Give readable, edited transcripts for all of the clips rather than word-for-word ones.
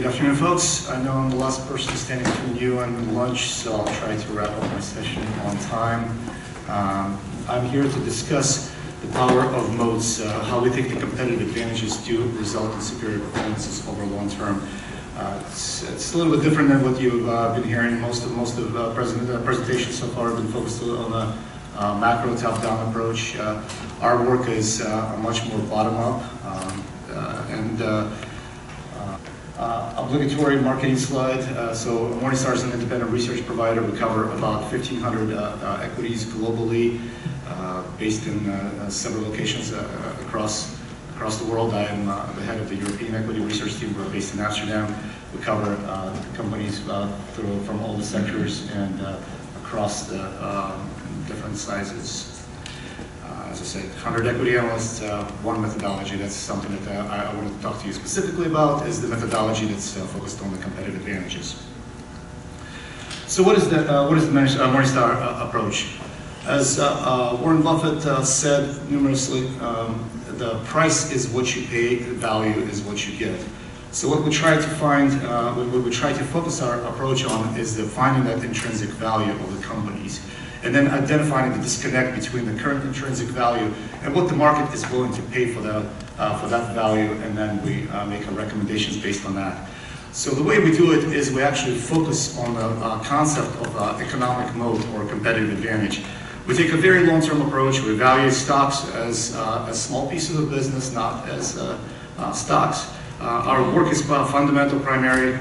afternoon, folks. I know I'm the last person standing between you and lunch, so I'll try to wrap up my session on time. I'm here to discuss the power of moats, how we think the competitive advantages do result in superior performances over long term. It's a little bit different than what you've been hearing. Most of presentations so far have been focused on a macro top-down approach. Our work is much more bottom-up obligatory marketing slide. So Morningstar is an independent research provider. We cover about 1,500 equities globally, based in several locations across the world. I am the head of the European equity research team. We're based in Amsterdam. We cover companies from all the sectors and across the different sizes. As I said, 100 equity analysts, one methodology. That's something that I want to talk to you specifically about, is the methodology that's focused on the competitive advantages. So what is the Morningstar approach? As Warren Buffett said numerously, the price is what you pay, the value is what you get. So what we try to find, what we try to focus our approach on is the finding that intrinsic value of the companies, and then identifying the disconnect between the current intrinsic value and what the market is willing to pay for that value, and then we make our recommendations based on that. So the way we do it is we actually focus on the concept of economic moat or competitive advantage. We take a very long-term approach. We value stocks as small pieces of business, not as stocks. Our work is fundamental, primary.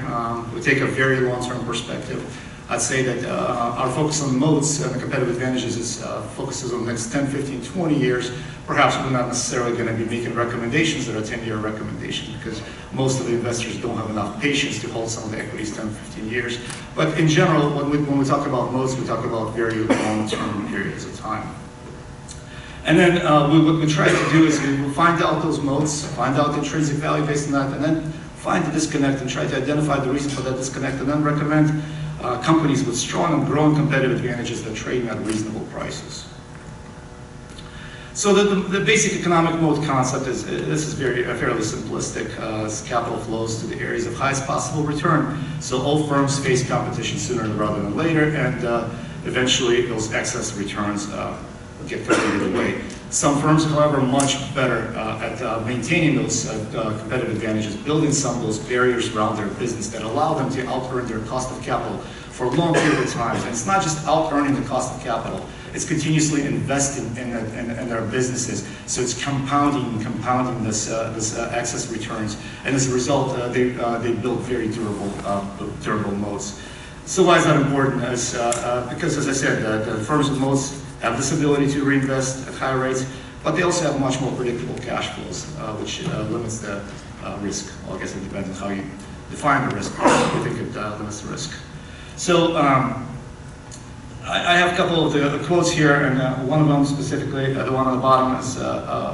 We take a very long-term perspective. I'd say that our focus on moats and the competitive advantages focuses on the next 10, 15, 20 years. Perhaps we're not necessarily going to be making recommendations that are 10-year recommendations, because most of the investors don't have enough patience to hold some of the equities 10, 15 years. But in general, when we talk about moats, we talk about very long-term periods of time. And then what we try to do is we find out those moats, find out the intrinsic value based on that, and then find the disconnect and try to identify the reason for that disconnect, and then recommend companies with strong and growing competitive advantages that trade at reasonable prices. So the basic economic moat concept is, this is fairly simplistic. As capital flows to the areas of highest possible return. So all firms face competition sooner rather than later, and eventually those excess returns get competed away. Some firms, however, are much better at maintaining those competitive advantages, building some of those barriers around their business that allow them to out-earn their cost of capital for a long period of time. And it's not just out-earning the cost of capital, it's continuously investing in their businesses. So it's compounding this excess returns. And as a result, they build very durable moats. So why is that important? Because, as I said, the firms with moats have this ability to reinvest at higher rates, but they also have much more predictable cash flows, which limits the risk. Well, I guess it depends on how you define the risk. I think it limits the risk. So I have a couple of the quotes here, and one of them specifically, the one on the bottom, is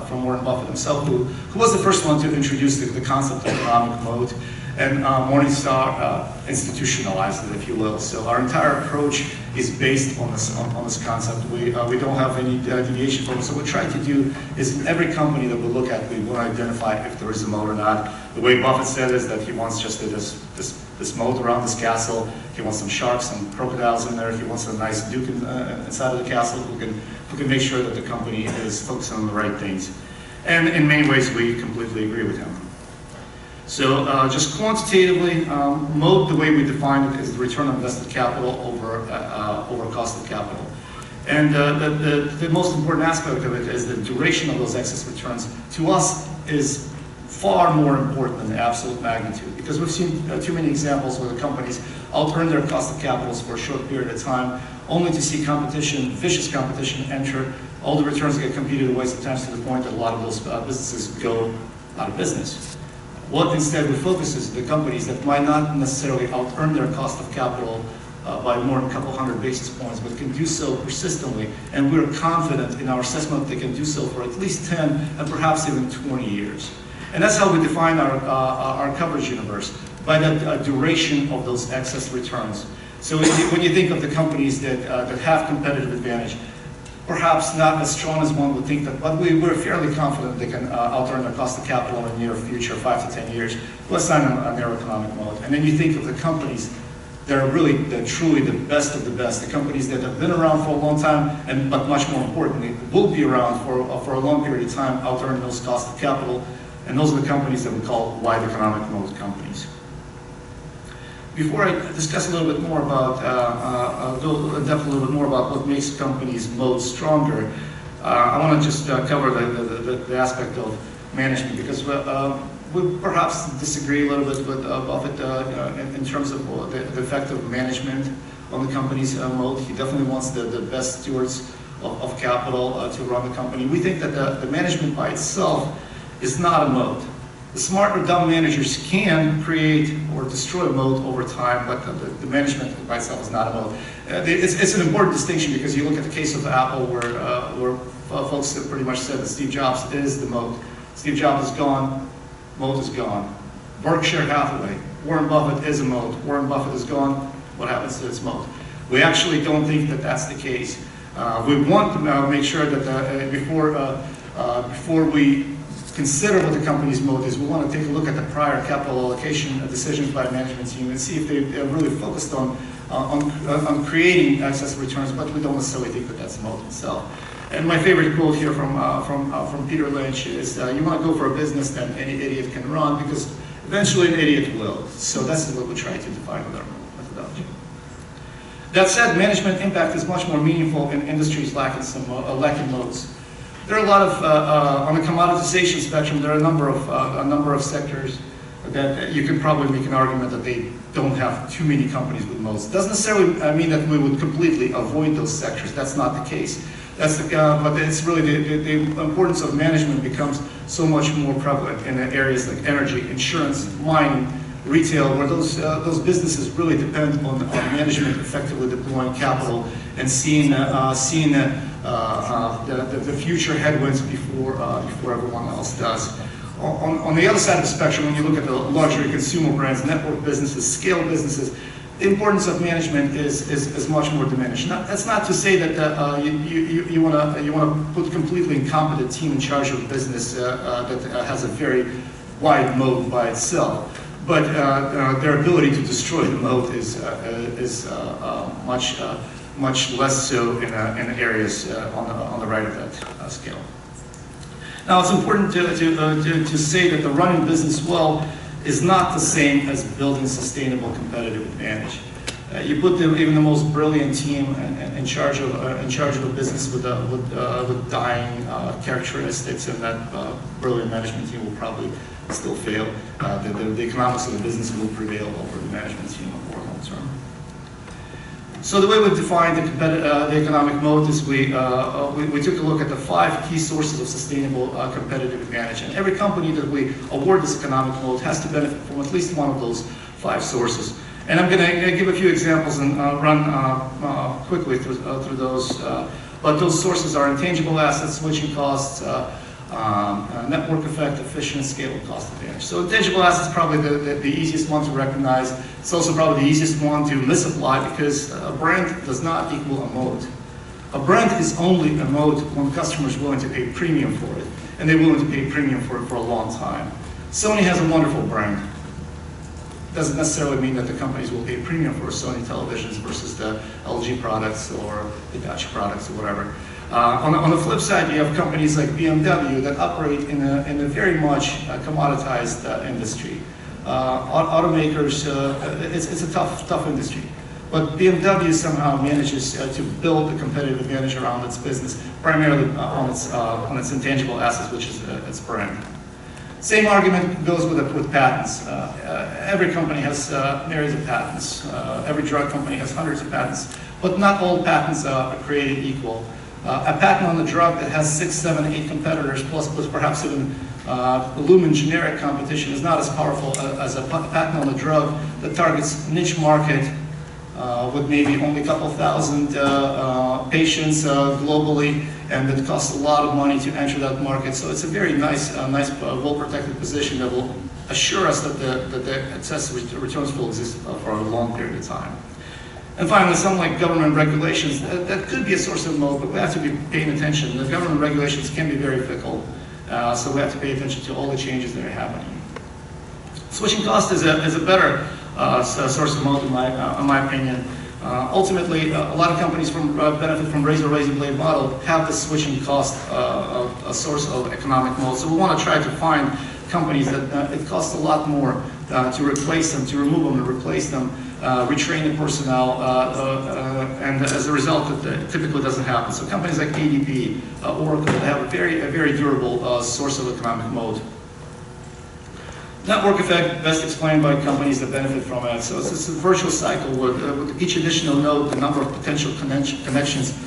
from Warren Buffett himself, who was the first one to introduce the concept of economic moat. And Morningstar institutionalized it, if you will. So our entire approach is based on this concept. We don't have any deviation from it. So what we try to do is, in every company that we look at, we want to identify if there is a moat or not. The way Buffett said is that he wants just this moat around this castle. He wants some sharks, some crocodiles in there. He wants a nice duke inside of the castle who can make sure that the company is focusing on the right things. And in many ways, we completely agree with him. So just quantitatively, moat, the way we define it, is the return on invested capital over cost of capital. And the most important aspect of it is the duration of those excess returns. To us, is far more important than the absolute magnitude, because we've seen too many examples where the companies out-earn their cost of capitals for a short period of time, only to see competition, vicious competition, enter. All the returns get competed away, sometimes to the point that a lot of those businesses go out of business. What instead we focus is the companies that might not necessarily out-earn their cost of capital by more than a couple hundred basis points, but can do so persistently, and we're confident in our assessment that they can do so for at least 10 and perhaps even 20 years. And that's how we define our coverage universe, by the duration of those excess returns. So when you think of the companies that have competitive advantage, perhaps not as strong as one would think, but we're fairly confident they can outearn their cost of capital in the near future, 5 to 10 years, plus on a narrow economic moat. And then you think of the companies that are really, truly the best of the best, the companies that have been around for a long time, but much more importantly, will be around for a long period of time, outearn those costs of capital, and those are the companies that we call wide economic moat companies. Before I discuss a little bit more about, go in depth a little bit more about what makes companies' moats stronger, I want to just cover the aspect of management, because we perhaps disagree a little bit with Buffett in terms of the effect of management on the company's moat. He definitely wants the best stewards of capital to run the company. We think that the management by itself is not a moat. The smart or dumb managers can create or destroy a moat over time, but the management by itself is not a moat. It's an important distinction, because you look at the case of Apple, where folks have pretty much said that Steve Jobs is the moat. Steve Jobs is gone, moat is gone. Berkshire Hathaway, Warren Buffett is a moat. Warren Buffett is gone, what happens to its moat? We actually don't think that that's the case. We want to make sure that before we consider what the company's moat is, we want to take a look at the prior capital allocation decisions by the management team and see if they really focused on creating excess returns, but we don't necessarily think that that's the moat itself. And my favorite quote here from Peter Lynch is, you want to go for a business that any idiot can run, because eventually an idiot will. So that's what we try to define with our methodology. That said, management impact is much more meaningful in industries lacking moats. There are a lot of, on the commoditization spectrum, there are a number of sectors that you can probably make an argument that they don't have too many companies with moats. Doesn't necessarily mean that we would completely avoid those sectors. That's not the case. But it's really the importance of management becomes so much more prevalent in areas like energy, insurance, mining, retail, where those businesses really depend on management effectively deploying capital and seeing the future headwinds before everyone else does. On the other side of the spectrum, when you look at the luxury consumer brands, network businesses, scale businesses, the importance of management is much more diminished. That's not to say that you want to put a completely incompetent team in charge of a business that has a very wide moat by itself. But their ability to destroy the moat is much less so in areas on the right of that scale. Now, it's important to say that the running business well is not the same as building sustainable competitive advantage. You put even the most brilliant team in charge of a business with dying characteristics, and that brilliant management team will probably still fail. The economics of the business will prevail over the management team over long term. So the way we define the economic moat is we took a look at the 5 key sources of sustainable competitive advantage. And every company that we award this economic moat has to benefit from at least one of those 5 sources. And I'm going to give a few examples and run quickly through those. But those sources are intangible assets, switching costs, network effect, efficient, scale, cost advantage. So intangible assets is probably the easiest one to recognize. It's also probably the easiest one to misapply, because a brand does not equal a moat. A brand is only a moat when customers are willing to pay premium for it, and they're willing to pay premium for it for a long time. Sony has a wonderful brand. Doesn't necessarily mean that the companies will pay premium for Sony televisions versus the LG products or the Dutch products or whatever. On the flip side, you have companies like BMW that operate in a very much commoditized industry. Automakers, it's a tough industry. But BMW somehow manages to build a competitive advantage around its business, primarily on its intangible assets, which is its brand. Same argument goes with patents. Every company has myriads of patents. Every drug company has hundreds of patents, but not all patents are created equal. A patent on a drug that has 6, 7, 8 competitors, plus perhaps even lumen generic competition, is not as powerful as a patent on a drug that targets niche market with maybe only a couple thousand patients globally, and that costs a lot of money to enter that market. So it's a very nice, well-protected position that will assure us that the excess returns will exist for a long period of time. And finally, some like government regulations, that could be a source of moat, but we have to be paying attention. The government regulations can be very fickle, so we have to pay attention to all the changes that are happening. Switching cost is a better source of moat in my opinion. Ultimately, a lot of companies benefit from razor blade model have the switching cost a source of economic moat. So we want to try to find companies that it costs a lot more to replace them, to remove them and replace them, retrain the personnel, and as a result, it typically doesn't happen. So companies like ADP, Oracle, they have a very durable source of economic moat. Network effect, best explained by companies that benefit from it. So it's a virtuous cycle where with each additional node, the number of potential connections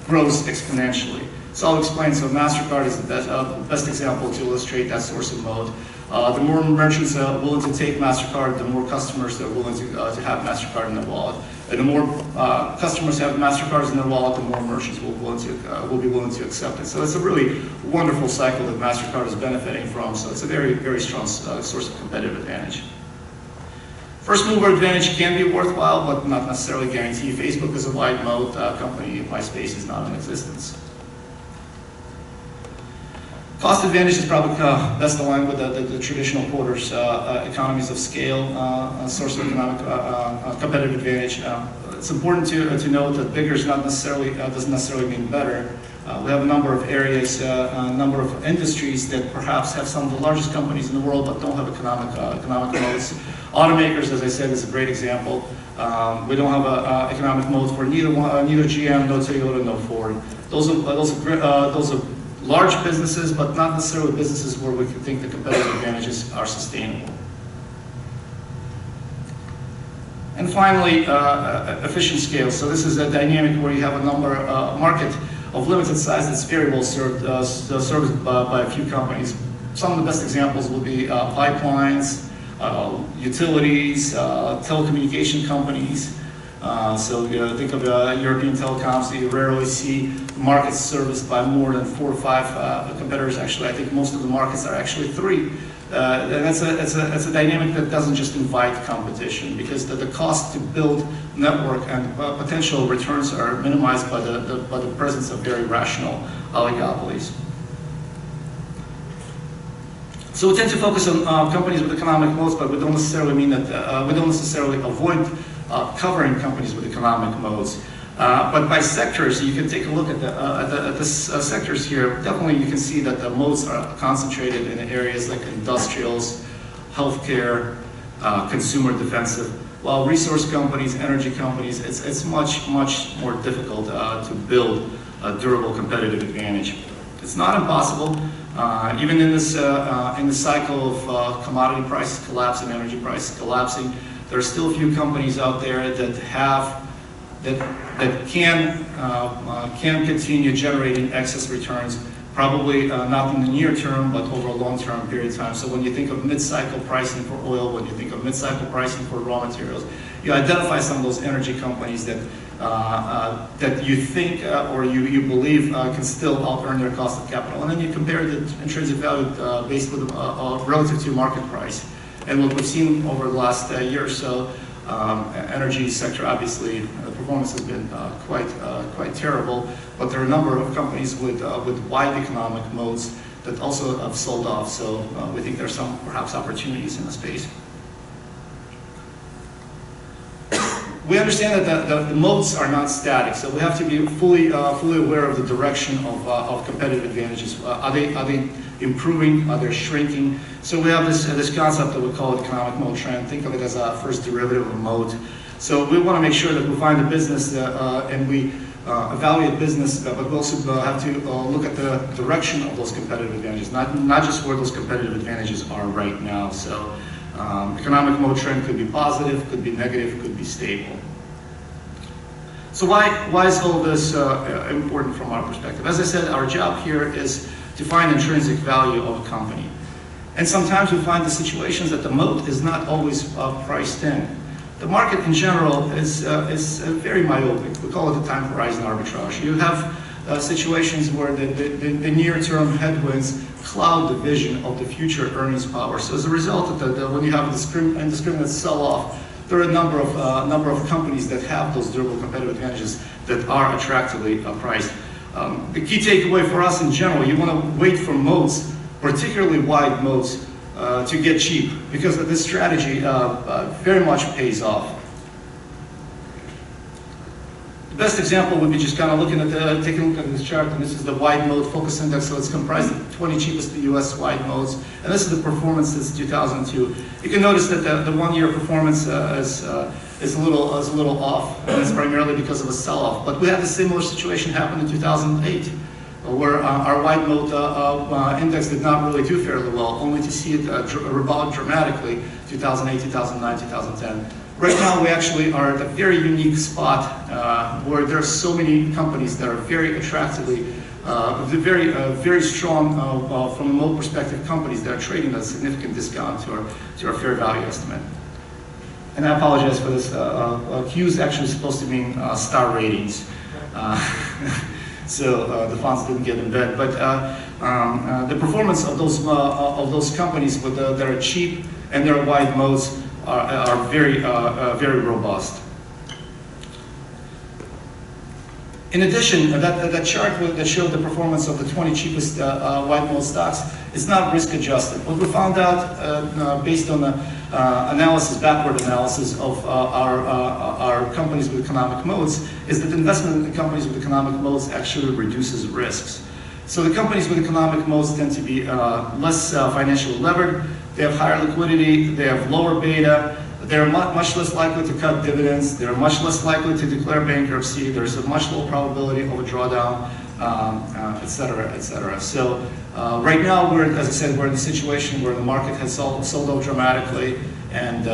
grows exponentially. So I'll explain. So MasterCard is the best example to illustrate that source of moat. The more merchants are willing to take MasterCard, the more customers they're willing to have MasterCard in their wallet. And the more customers have MasterCards in their wallet, the more merchants will be willing to accept it. So it's a really wonderful cycle that MasterCard is benefiting from. So it's a very strong source of competitive advantage. First mover advantage can be worthwhile, but not necessarily guaranteed. Facebook is a wide moat. Company MySpace is not in existence. Cost advantage is probably best aligned with the traditional Porter's economies of scale, source of economic competitive advantage. It's important to note that bigger is not necessarily doesn't necessarily mean better. We have a number of areas, a number of industries that perhaps have some of the largest companies in the world but don't have economic moats. Automakers, as I said, is a great example. We don't have an economic moat for neither GM, no Toyota, no Ford. Those are large businesses, but not necessarily businesses where we can think the competitive advantages are sustainable. And finally, efficient scale. So this is a dynamic where you have a market of limited size that's very well served by a few companies. Some of the best examples will be pipelines, utilities, telecommunication companies. So think of European telecoms. You rarely see markets serviced by more than 4 or 5 competitors. Actually, I think most of the markets are actually 3. And it's a dynamic that doesn't just invite competition, because the cost to build network and potential returns are minimized by the presence of very rational oligopolies. So we tend to focus on companies with economic moats, but we don't necessarily mean that we don't necessarily avoid covering companies with economic moats. But by sectors, you can take a look at the sectors here. Definitely you can see that the moats are concentrated in areas like industrials, healthcare, consumer defensive. While resource companies, energy companies, it's much more difficult to build a durable competitive advantage. It's not impossible. Even in this cycle of commodity prices collapsing, energy prices collapsing, there are still a few companies out there that can continue generating excess returns, probably not in the near term, but over a long-term period of time. So when you think of mid-cycle pricing for oil, when you think of mid-cycle pricing for raw materials, you identify some of those energy companies that you think or you believe can still out-earn their cost of capital. And then you compare the intrinsic value basically relative to market price. And what we've seen over the last year or so, energy sector, obviously, the performance has been quite terrible. But there are a number of companies with wide economic moats that also have sold off. So we think there's some perhaps opportunities in the space. We understand that the moats are not static, so we have to be fully aware of the direction of competitive advantages. Are they improving? Are they shrinking? So we have this concept that we call economic moat trend. Think of it as a first derivative of a moat. So we want to make sure that we find a business and we evaluate business, but we also have to look at the direction of those competitive advantages, not just where those competitive advantages are right now. So economic moat trend could be positive, could be negative, could be stable. So why is all this important from our perspective? As I said, our job here is to find intrinsic value of a company. And sometimes we find the situations that the moat is not always priced in. The market in general is very myopic. We call it the time horizon arbitrage. You have situations where the near-term headwinds cloud the vision of the future earnings power. So as a result of that, when you have a indiscriminate sell-off there are a number of companies that have those durable competitive advantages that are attractively priced. The key takeaway for us in general, you want to wait for moats, particularly wide moats, to get cheap, because this strategy very much pays off. The best example would be just kind of looking at taking a look at this chart, and this is the wide moat focus index, so it's comprised of 20 cheapest US wide moats, and this is the performance since 2002. You can notice that the 1 year performance is a little off, and it's primarily because of a sell-off. But we had a similar situation happen in 2008, where our wide moat index did not really do fairly well, only to see it rebound dramatically 2008, 2009, 2010. Right now, we actually are at a very unique spot where there are so many companies that are very attractively, very strong from a moat perspective companies that are trading at a significant discount to our fair value estimate. And I apologize for this. Q is actually supposed to mean star ratings. So the fonts didn't get in bed. But the performance of those companies that are cheap and their wide moats are very robust. In addition, that chart that showed the performance of the 20 cheapest wide moat stocks is not risk adjusted. What we found out based on the backward analysis of our companies with economic moats is that investment in companies with economic moats actually reduces risks. So the companies with economic moats tend to be less financially levered. They have higher liquidity, they have lower beta, they're much less likely to cut dividends, they're much less likely to declare bankruptcy, there's a much lower probability of a drawdown, et cetera, et cetera. So right now, as I said, we're in a situation where the market has sold off dramatically and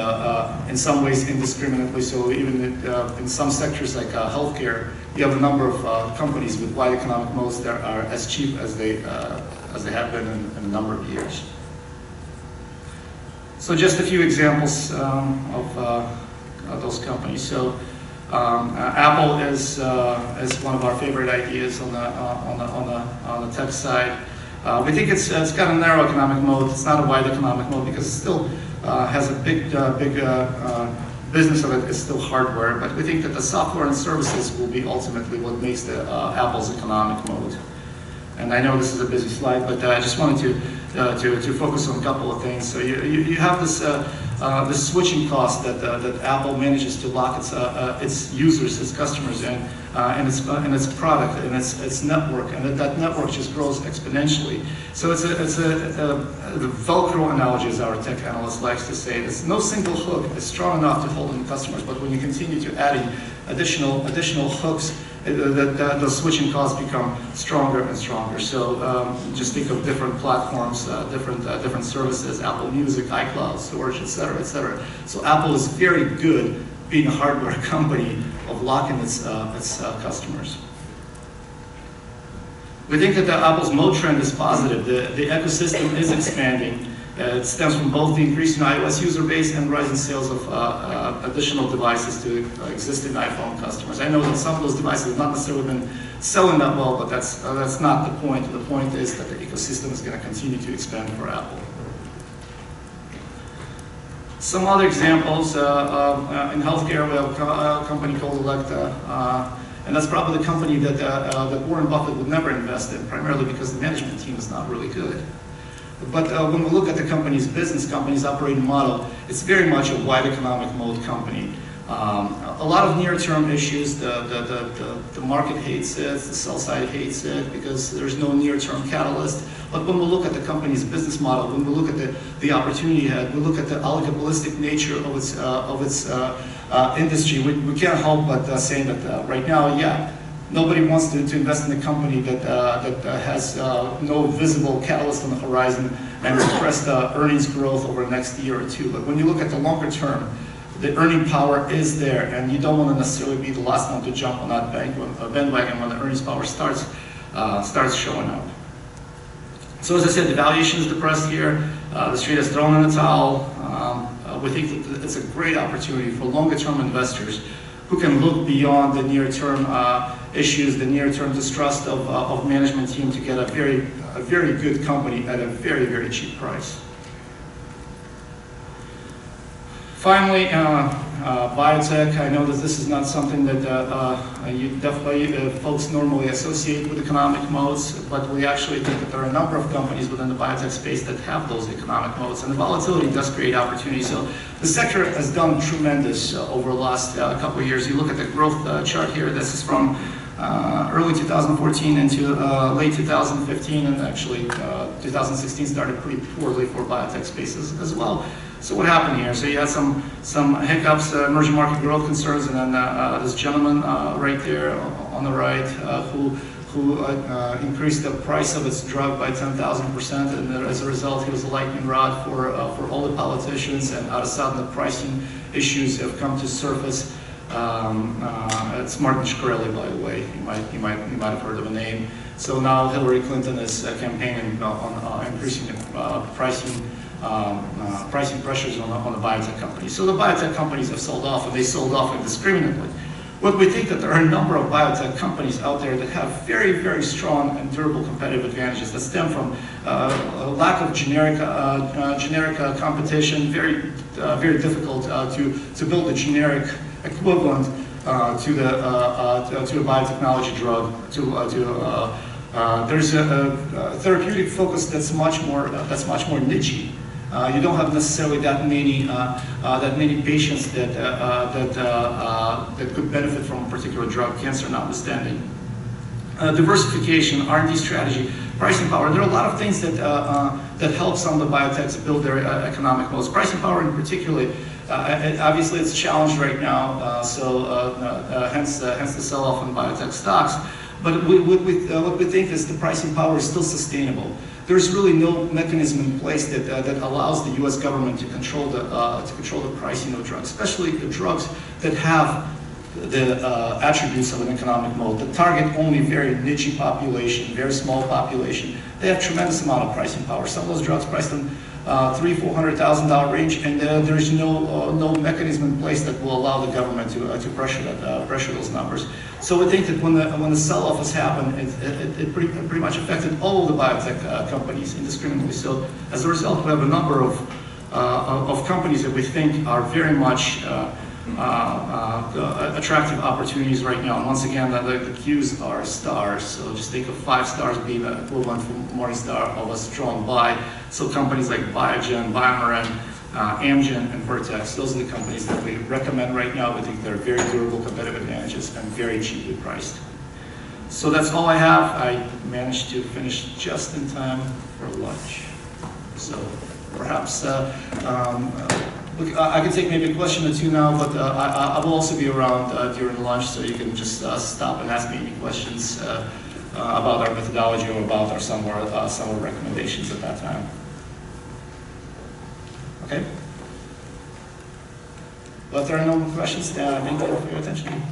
in some ways indiscriminately. So even in some sectors like healthcare, you have a number of companies with wide economic moats that are as cheap as they have been in a number of years. So just a few examples of those companies. So Apple is one of our favorite ideas on the tech side. We think it's got a narrow economic moat. It's not a wide economic moat because it still has a big business of it is still hardware. But we think that the software and services will be ultimately what makes the Apple's economic moat. And I know this is a busy slide, but I just wanted to focus on a couple of things. So you have this switching cost that Apple manages to lock its users, its customers in its product and its network, and that network just grows exponentially. So it's the Velcro analogy, as our tech analyst likes to say. There's no single hook is strong enough to hold in customers, but when you continue to adding additional hooks, the switching costs become stronger and stronger. So just think of different platforms, different services, Apple Music, iCloud, storage, et cetera, et cetera. So Apple is very good being a hardware company of locking its customers. We think that Apple's moat trend is positive. The ecosystem is expanding. It stems from both the increase in iOS user base and rising sales of additional devices to existing iPhone customers. I know that some of those devices have not necessarily been selling that well, but that's not the point. The point is that the ecosystem is going to continue to expand for Apple. Some other examples, in healthcare, we have a company called Electa, and that's probably the company that Warren Buffett would never invest in, primarily because the management team is not really good. But when we look at the company's operating model, it's very much a wide economic moat company. A lot of near-term issues, the market hates it, the sell side hates it because there's no near-term catalyst. But when we look at the company's business model, when we look at the opportunity ahead, we look at the oligopolistic nature of its industry, we can't help but saying that right now, yeah, nobody wants to invest in a company that has no visible catalyst on the horizon and suppressed earnings growth over the next year or two. But when you look at the longer term, the earning power is there, and you don't want to necessarily be the last one to jump on that bandwagon when the earnings power starts showing up. So as I said, the valuation is depressed here. The street has thrown in the towel. We think that it's a great opportunity for longer-term investors who can look beyond the near-term issues, the near-term distrust of management team to get a very good company at a very, very cheap price. Finally, biotech. I know that this is not something that you definitely folks normally associate with economic moats, but we actually think that there are a number of companies within the biotech space that have those economic moats, and the volatility does create opportunities. So the sector has done tremendous over the last couple of years. You look at the growth chart here. This is from early 2014 into late 2015, and actually 2016 started pretty poorly for biotech spaces as well. So what happened here? So you had some hiccups, emerging market growth concerns, and then this gentleman right there on the right who increased the price of its drug by 10,000%, and as a result, he was a lightning rod for all the politicians. And out of sudden, the pricing issues have come to surface. It's Martin Shkreli, by the way. You might have heard of the name. So now Hillary Clinton is campaigning on increasing pricing pressures on the biotech companies. So the biotech companies have sold off, and they sold off indiscriminately. But we think that there are a number of biotech companies out there that have very, very strong and durable competitive advantages that stem from a lack of generic competition, very difficult to build a generic equivalent to a biotechnology drug. There's a therapeutic focus that's much more niche-y. You don't have necessarily that many patients that could benefit from a particular drug, cancer notwithstanding. Diversification, R&D strategy, pricing power. There are a lot of things that help some of the biotechs build their economic moats. Pricing power, in particular, obviously it's challenged right now. Hence the sell-off in biotech stocks. But what we think is the pricing power is still sustainable. There's really no mechanism in place that allows the U.S. government to control the pricing of drugs, especially the drugs that have the attributes of an economic moat, that target only very niche population, very small population. They have tremendous amount of pricing power. Some of those drugs priced in $300,000–$400,000 range, and there's no mechanism in place that will allow the government to pressure those numbers. So we think that when the sell-off has happened, it pretty much affected all of the biotech companies indiscriminately. So as a result, we have a number of companies that we think are very much attractive opportunities right now. And once again, the cues are stars. So just think of 5 stars being the equivalent for Morningstar of a strong buy. So companies like Biogen, BioMarin, Amgen, and Vertex, those are the companies that we recommend right now. We think they're very durable competitive advantages and very cheaply priced. So that's all I have. I managed to finish just in time for lunch. So perhaps I can take maybe a question or two now, but I will also be around during lunch, so you can just stop and ask me any questions about our methodology or about our some recommendations at that time. Okay? But if there are no more questions, thank you for your attention.